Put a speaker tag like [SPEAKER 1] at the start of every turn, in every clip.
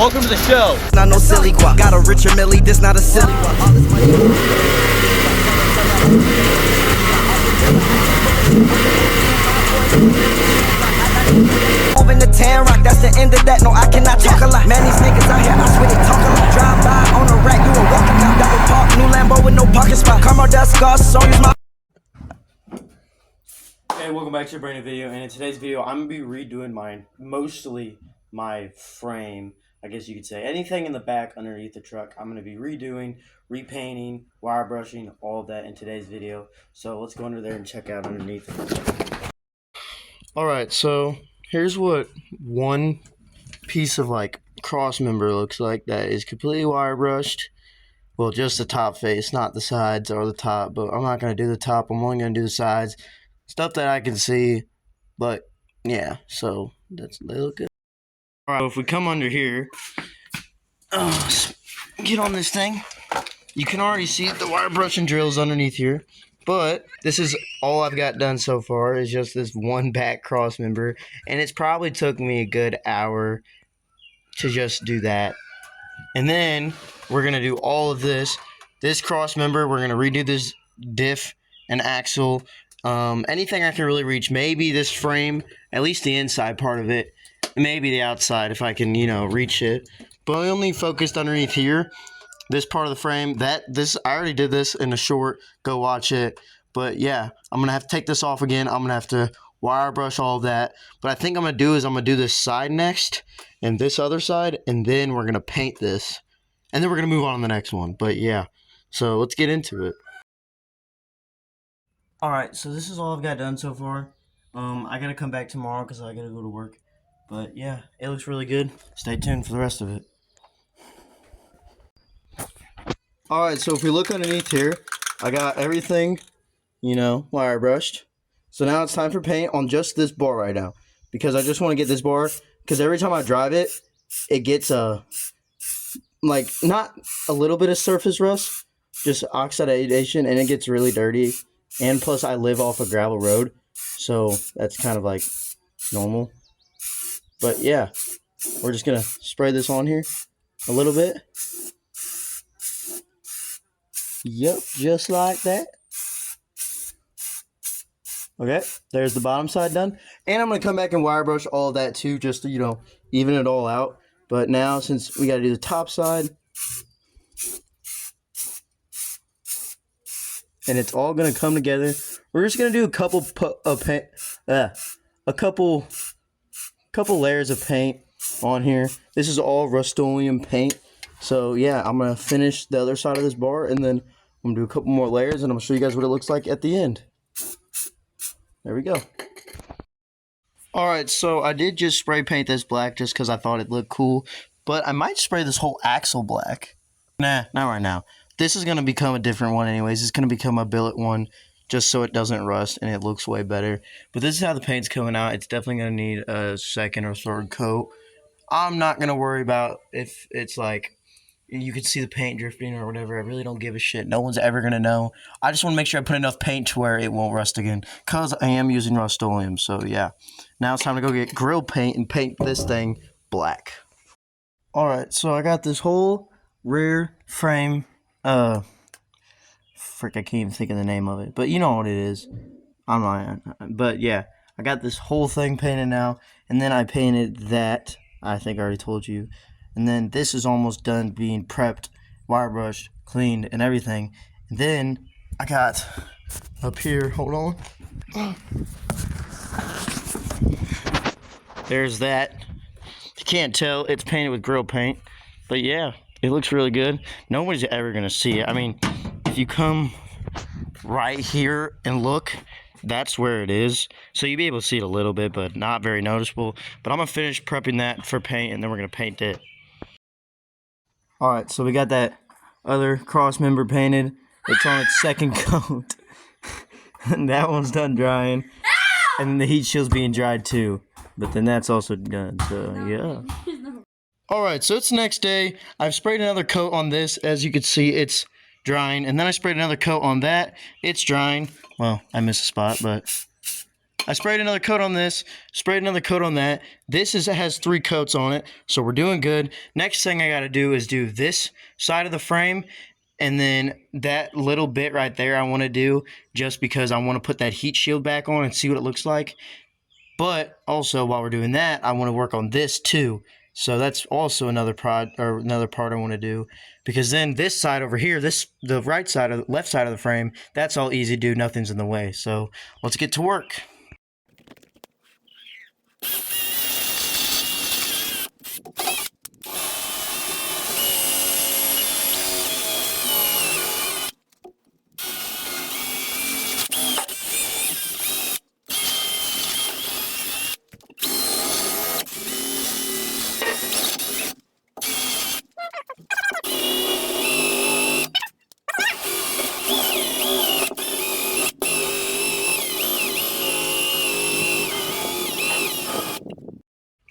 [SPEAKER 1] Welcome to the show.
[SPEAKER 2] It's not no silly guap. Got a richer millie, this not a silly guap. All this money. Moving to Tan Rock, that's the end of that. No, I cannot talk a lot. Man, these niggas out here, I swear they talk a lot. Drive by on a rack, you a walking out. Double park, new Lambo with no parking spot. Caramel dust, scars, so use my.
[SPEAKER 3] Hey, welcome back to a brand new video, and in today's video, I'm going to be redoing mostly my frame, I guess you could say. Anything in the back underneath the truck, I'm going to be redoing, repainting, wire brushing, all of that in today's video. So let's go under there and check out underneath. Alright, so here's what one piece of like cross member looks like that is completely wire brushed. Well, just the top face, not the sides or the top, but I'm not going to do the top, I'm only going to do the sides. Stuff that I can see, but yeah, so they look good. Alright, so if we come under here, get on this thing, you can already see the wire brushing drills underneath here, but this is all I've got done so far is just this one back cross member, and it's probably took me a good hour to just do that. And then we're going to do all of this cross member, we're going to redo this diff and axle. Anything I can really reach, maybe this frame, at least the inside part of it, maybe the outside if I can, reach it. But I only focused underneath here, this part of the frame. I already did this in a short, go watch it. But yeah, I'm going to have to take this off again. I'm going to have to wire brush all of that. But I think I'm going to do is I'm going to do this side next, and this other side, and then we're going to paint this. And then we're going to move on to the next one. But yeah, so let's get into it. Alright, so this is all I've got done so far. I gotta come back tomorrow because I gotta go to work. But yeah, it looks really good. Stay tuned for the rest of it. Alright, so if we look underneath here, I got everything, wire brushed. So now it's time for paint on just this bar right now. Because I just want to get this bar, because every time I drive it, it gets not a little bit of surface rust, just oxidation, and it gets really dirty. And plus, I live off a gravel road, so that's kind of like normal. But yeah, we're just going to spray this on here a little bit. Yep, just like that. Okay, there's the bottom side done. And I'm going to come back and wire brush all of that too, just to, even it all out. But now, since we got to do the top side, and it's all gonna come together. We're just gonna do a couple layers of paint on here. This is all Rust-Oleum paint. So yeah, I'm gonna finish the other side of this bar, and then I'm gonna do a couple more layers, and I'm gonna show you guys what it looks like at the end. There we go. Alright, so I did just spray paint this black just because I thought it looked cool, but I might spray this whole axle black. Nah, not right now. This is going to become a different one anyways. It's going to become a billet one just so it doesn't rust and it looks way better. But this is how the paint's coming out. It's definitely going to need a second or third coat. I'm not going to worry about if it's like you can see the paint drifting or whatever. I really don't give a shit. No one's ever going to know. I just want to make sure I put enough paint to where it won't rust again because I am using Rust-Oleum. So yeah, now it's time to go get grill paint and paint this thing black. Alright, so I got this whole rear frame. Frick, I can't even think of the name of it, but you know what it is. I'm lying. But yeah, I got this whole thing painted now, and then I painted that. I think I already told you. And then this is almost done being prepped, wire brushed, cleaned, and everything. And then I got up here, hold on. There's that. You can't tell, it's painted with grill paint, but yeah. It looks really good. Nobody's ever going to see it. I mean, if you come right here and look, that's where it is. So you'll be able to see it a little bit, but not very noticeable. But I'm going to finish prepping that for paint, and then we're going to paint it. Alright, so we got that other cross member painted. It's on its second coat. And that one's done drying. And the heat shield's being dried too. But then that's also done, so yeah. Alright, so it's the next day. I've sprayed another coat on this. As you can see, it's drying. And then I sprayed another coat on that. It's drying. Well, I missed a spot, but I sprayed another coat on this, sprayed another coat on that. This has 3 coats on it, so we're doing good. Next thing I got to do is do this side of the frame, and then that little bit right there I want to do just because I want to put that heat shield back on and see what it looks like. But also while we're doing that, I want to work on this too. So that's also another part I want to do, because then this side over here, the right side or the left side of the frame, that's all easy to do. Nothing's in the way. So let's get to work.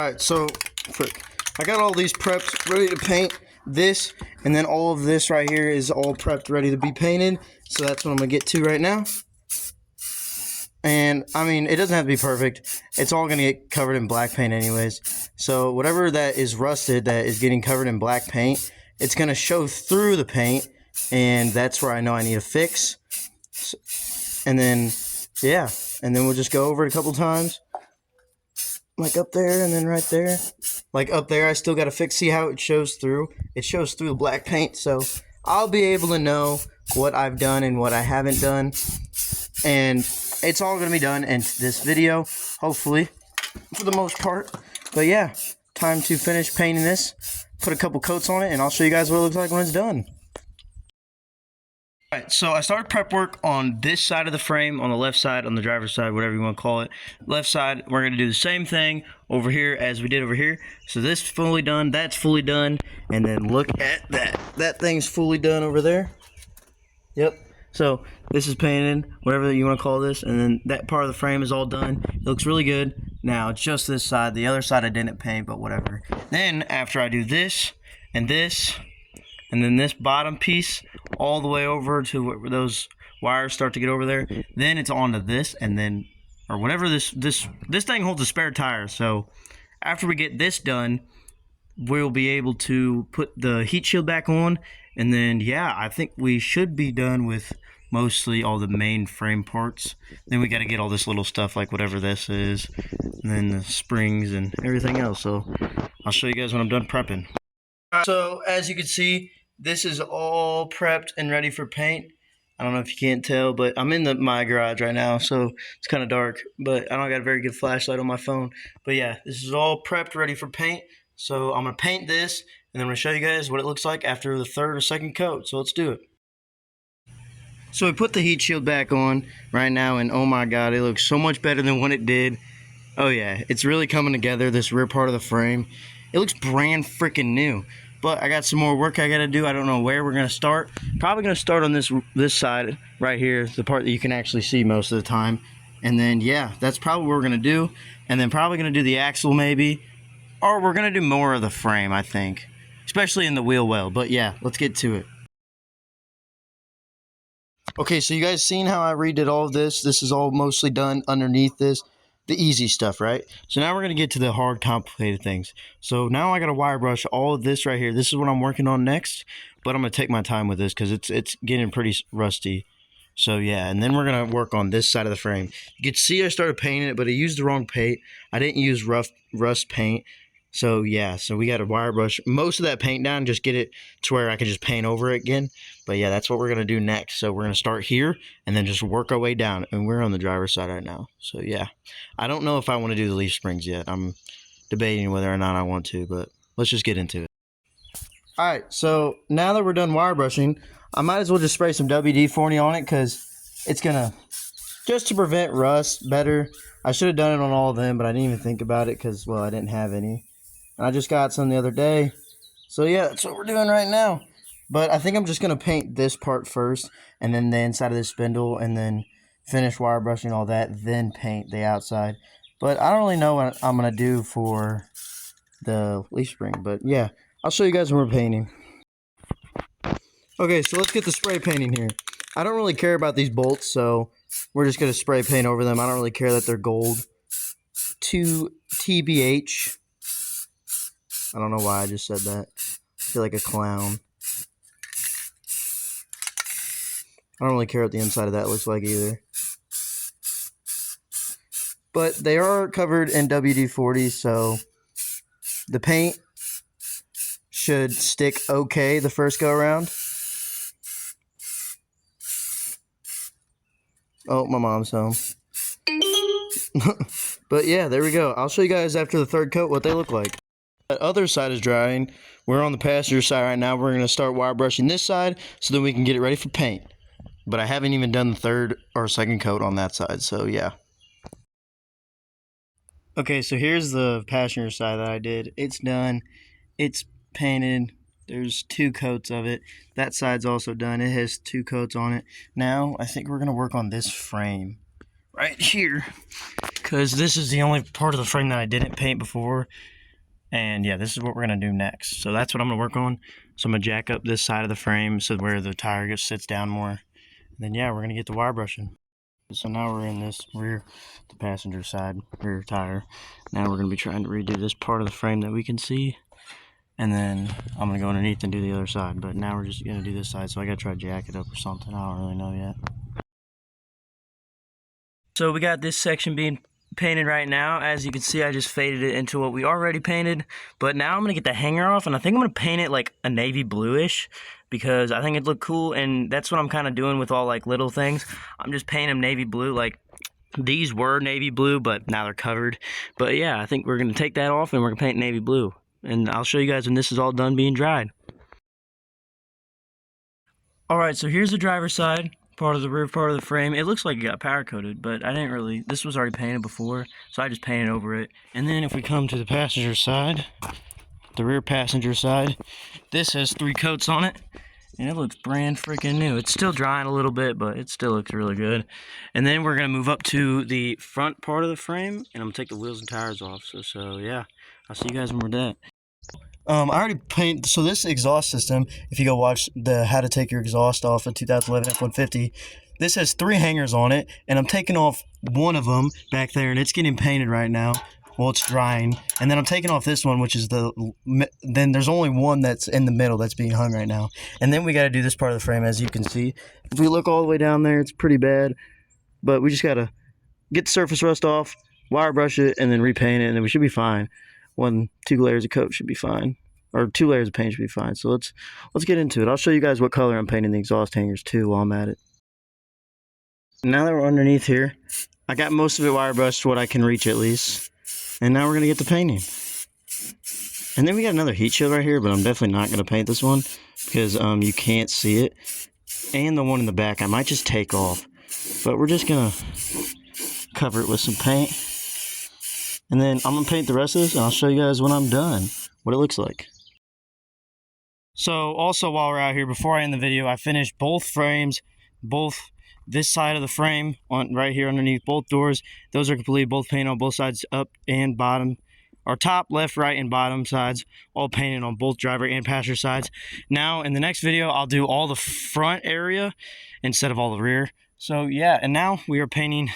[SPEAKER 3] Alright, so I got all these prepped, ready to paint this, and then all of this right here is all prepped, ready to be painted. So that's what I'm going to get to right now. And, I mean, it doesn't have to be perfect. It's all going to get covered in black paint anyways. So whatever that is rusted, that is getting covered in black paint, it's going to show through the paint, and that's where I know I need to fix. And then, yeah, and then we'll just go over it a couple times. Like up there and then right there. Like up there, I still got to fix, see how it shows through. It shows through the black paint, so I'll be able to know what I've done and what I haven't done. And it's all going to be done in this video, hopefully, for the most part. But yeah, time to finish painting this, put a couple coats on it, and I'll show you guys what it looks like when it's done. Alright, so I started prep work on this side of the frame, on the left side, on the driver's side, whatever you want to call it. Left side, we're going to do the same thing over here as we did over here. So this is fully done, that's fully done, and then look at that. That thing's fully done over there. Yep. So this is painted, whatever you want to call this, and then that part of the frame is all done. It looks really good. Now it's just this side. The other side I didn't paint, but whatever. Then after I do this, and then this bottom piece all the way over to where those wires start to get over there, then it's onto this, and then, or whatever, this thing holds a spare tire. So after we get this done, we'll be able to put the heat shield back on, and then yeah, I think we should be done with mostly all the main frame parts. Then we got to get all this little stuff like whatever this is, and then the springs and everything else. So I'll show you guys when I'm done prepping. So as you can see, this is all prepped and ready for paint. I don't know if you can't tell, but I'm in my garage right now, so it's kind of dark, but I don't got a very good flashlight on my phone. But yeah, this is all prepped, ready for paint. So I'm going to paint this, and then I'm going to show you guys what it looks like after the third or second coat. So let's do it. So we put the heat shield back on right now, and oh my god, it looks so much better than what it did. Oh yeah, it's really coming together, this rear part of the frame. It looks brand freaking new. But I got some more work I got to do. I don't know where we're going to start. Probably going to start on this side right here, the part that you can actually see most of the time. And then, yeah, that's probably what we're going to do. And then probably going to do the axle maybe. Or we're going to do more of the frame, I think. Especially in the wheel well. But yeah, let's get to it. Okay, so you guys seen how I redid all of this? This is all mostly done underneath this. The easy stuff, right? So now we're going to get to the hard, complicated things. So now I got to wire brush all of this right here. This is what I'm working on next, but I'm going to take my time with this because it's getting pretty rusty. So yeah, and then we're going to work on this side of the frame. You can see I started painting it, but I used the wrong paint. I didn't use rust paint. So yeah, so we got to wire brush most of that paint down, just get it to where I can just paint over it again. But yeah, that's what we're going to do next. So we're going to start here and then just work our way down. And we're on the driver's side right now. So yeah, I don't know if I want to do the leaf springs yet. I'm debating whether or not I want to, but let's just get into it. All right, so now that we're done wire brushing, I might as well just spray some WD-40 on it because it's going to, just to prevent rust better. I should have done it on all of them, but I didn't even think about it because, well, I didn't have any. I just got some the other day. So yeah, that's what we're doing right now. But I think I'm just going to paint this part first, and then the inside of the spindle, and then finish wire brushing all that, then paint the outside. But I don't really know what I'm going to do for the leaf spring. But yeah, I'll show you guys when we're painting. Okay, so let's get the spray painting here. I don't really care about these bolts, so we're just going to spray paint over them. I don't really care that they're gold. 2 TBH. I don't know why I just said that. I feel like a clown. I don't really care what the inside of that looks like either. But they are covered in WD-40, so the paint should stick okay the first go around. Oh, my mom's home. But yeah, there we go. I'll show you guys after the third coat what they look like. The other side is drying. We're on the passenger side right now. We're going to start wire brushing this side so that we can get it ready for paint. But I haven't even done the third or second coat on that side, so yeah. Okay, so here's the passenger side that I did. It's done. It's painted. There's 2 coats of it. That side's also done. It has 2 coats on it. Now, I think we're going to work on this frame right here, because this is the only part of the frame that I didn't paint before. And yeah, this is what we're going to do next. So that's what I'm going to work on. So I'm going to jack up this side of the frame so where the tire just sits down more. And then yeah, we're going to get the wire brushing. So now we're in this the passenger side, rear tire. Now we're going to be trying to redo this part of the frame that we can see. And then I'm going to go underneath and do the other side. But now we're just going to do this side, so I got to try to jack it up or something. I don't really know yet. So we got this section being painted right now. As you can see, I just faded it into what we already painted. But now I'm going to get the hanger off, and I think I'm going to paint it like a navy bluish, because I think it'd look cool. And that's what I'm kind of doing with all like little things. I'm just painting them navy blue. Like these were navy blue, but now they're covered. But yeah, I think we're going to take that off and we're going to paint navy blue. And I'll show you guys when this is all done being dried. Alright, so here's the driver's side, part of the rear part of the frame. It looks like it got powder coated, but I didn't really, this was already painted before, so I just painted over it. And then if we come to the passenger side, the rear passenger side, this has 3 coats on it, and it looks brand freaking new. It's still drying a little bit, but it still looks really good. And then we're going to move up to the front part of the frame, and I'm going to take the wheels and tires off. So yeah, I'll see you guys when we're done. I already painted, so this exhaust system, if you go watch the How to Take Your Exhaust Off of 2011 F-150, this has 3 hangers on it, and I'm taking off one of them back there, and it's getting painted right now. Well, it's drying, and then I'm taking off this one, which is then there's only one that's in the middle that's being hung right now. And then we got to do this part of the frame, as you can see. If we look all the way down there, it's pretty bad, but we just got to get the surface rust off, wire brush it, and then repaint it, and then we should be fine. 2 layers of coat should be fine, or 2 layers of paint should be fine. So let's get into it. I'll show you guys what color I'm painting the exhaust hangers too while I'm at it. Now that we're underneath here, I got most of it wire brushed, what I can reach at least. And now we're gonna get the painting. And then we got another heat shield right here, but I'm definitely not gonna paint this one because you can't see it. And the one in the back I might just take off, but we're just gonna cover it with some paint. And then I'm going to paint the rest of this, and I'll show you guys when I'm done what it looks like. So also while we're out here, before I end the video, I finished both frames, both this side of the frame on right here underneath both doors. Those are completed, both painted on both sides, up and bottom, or top, left, right, and bottom sides, all painted on both driver and passenger sides. Now in the next video, I'll do all the front area instead of all the rear. So yeah, and now we are painting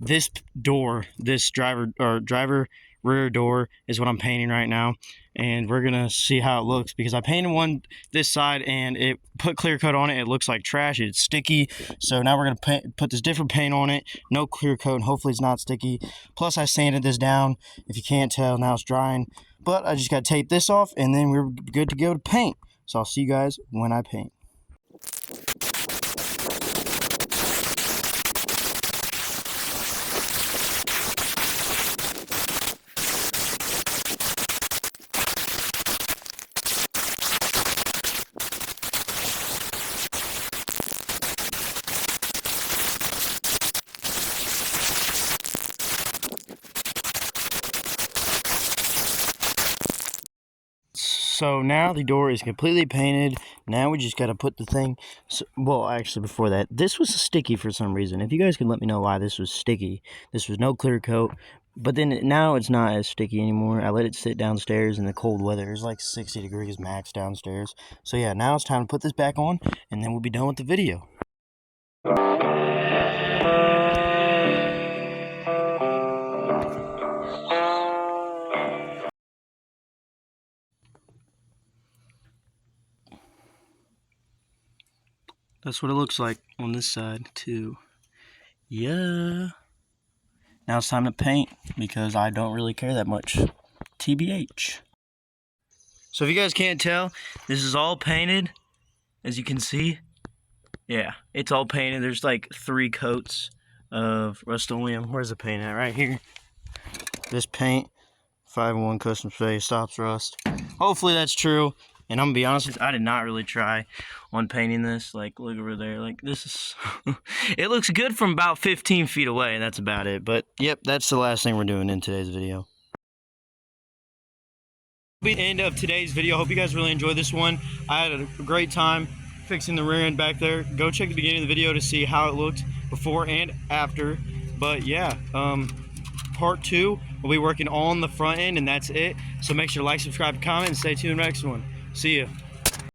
[SPEAKER 3] this door, this driver rear door is what I'm painting right now, and we're gonna see how it looks, because I painted one this side and it put clear coat on it. It looks like trash, it's sticky. So now we're gonna put this different paint on it, no clear coat, and hopefully it's not sticky. Plus I sanded this down, if you can't tell, now it's drying, but I just gotta tape this off and then we're good to go to paint. So I'll see you guys when I paint. So now the door is completely painted. Now we just got to put the thing, well actually before that, this was sticky for some reason. If you guys can let me know why this was sticky. This was no clear coat, but then now it's not as sticky anymore. I let it sit downstairs in the cold weather. It's like 60 degrees max downstairs. So yeah, now it's time to put this back on and then we'll be done with the video. That's what it looks like on this side too. Yeah. Now it's time to paint because I don't really care that much. TBH. So if you guys can't tell, this is all painted, as you can see. Yeah, it's all painted. There's like 3 coats of Rust-Oleum. Where's the paint at? Right here. This paint, 5-in-1 custom spray, stops rust. Hopefully that's true. And I'm gonna be honest with you, I did not really try on painting this. Like, look over there. Like, this is... It looks good from about 15 feet away, and that's about it. But, yep, that's the last thing we're doing in today's video. The end of today's video. Hope you guys really enjoyed this one. I had a great time fixing the rear end back there. Go check the beginning of the video to see how it looked before and after. But yeah, part 2, we'll be working on the front end, and that's it. So make sure to like, subscribe, comment, and stay tuned for the next one. See ya.